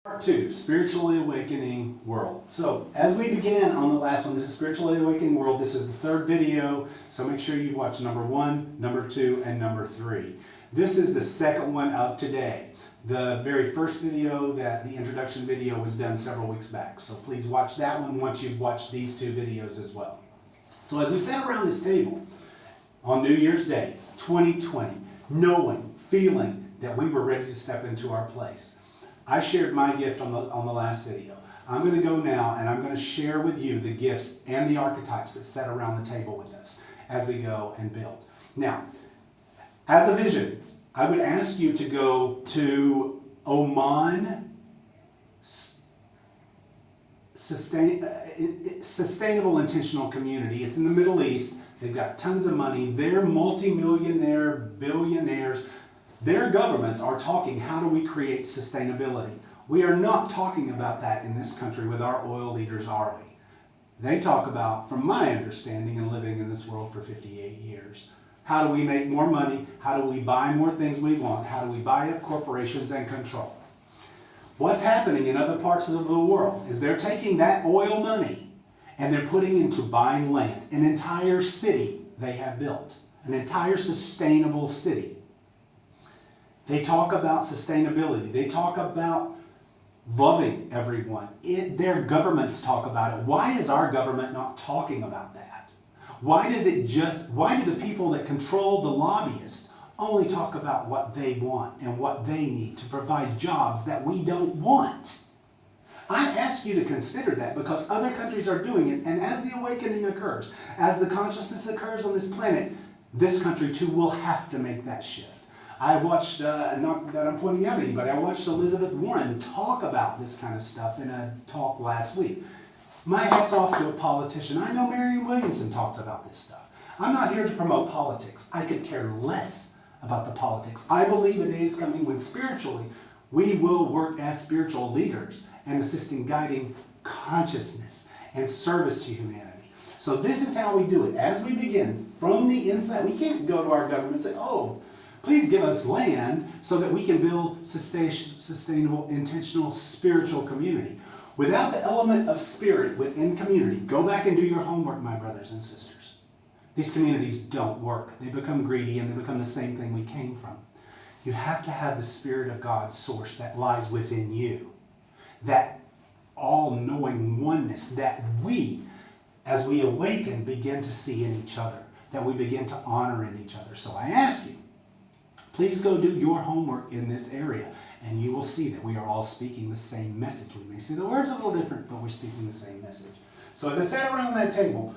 Part 2, Spiritually Awakening World. So, as we began on the last one, this is Spiritually Awakening World. This is the third video, so make sure you watch number 1, number 2, and number 3. This is the second one of today. The very first video, the introduction video, was done several weeks back. So please watch that one once you've watched these two videos as well. So as we sat around this table on New Year's Day, 2020, knowing, feeling that we were ready to step into our place, I shared my gift on the last video. I'm going to go now and I'm going to share with you the gifts and the archetypes that sit around the table with us as we go and build. Now, as a vision, I would ask you to go to Oman Sustainable Intentional Community. It's in the Middle East. They've got tons of money. They're multimillionaire, billionaires. Their governments are talking, how do we create sustainability? We are not talking about that in this country with our oil leaders, are we? They talk about, from my understanding and living in this world for 58 years, how do we make more money? How do we buy more things we want? How do we buy up corporations and control? What's happening in other parts of the world is they're taking that oil money and they're putting into buying land. An entire city they have built, an entire sustainable city. They talk about sustainability. They talk about loving everyone. Their governments talk about it. Why is our government not talking about that? Why do the people that control the lobbyists only talk about what they want and what they need to provide jobs that we don't want? I ask you to consider that because other countries are doing it, and as the awakening occurs, as the consciousness occurs on this planet, this country too will have to make that shift. I watched, not that I'm pointing out anybody, I watched Elizabeth Warren talk about this kind of stuff in a talk last week. My hat's off to a politician. I know Marianne Williamson talks about this stuff. I'm not here to promote politics. I could care less about the politics. I believe a day is coming when spiritually we will work as spiritual leaders and assist in guiding consciousness and service to humanity. So this is how we do it. As we begin from the inside, we can't go to our government and say, oh, please give us land so that we can build sustainable, intentional, spiritual community. Without the element of spirit within community, go back and do your homework, my brothers and sisters. These communities don't work. They become greedy and they become the same thing we came from. You have to have the Spirit of God's source that lies within you. That all-knowing oneness that we, as we awaken, begin to see in each other. That we begin to honor in each other. So I ask you, please go do your homework in this area, and you will see that we are all speaking the same message. We may see the words a little different, but we're speaking the same message. So as I sat around that table,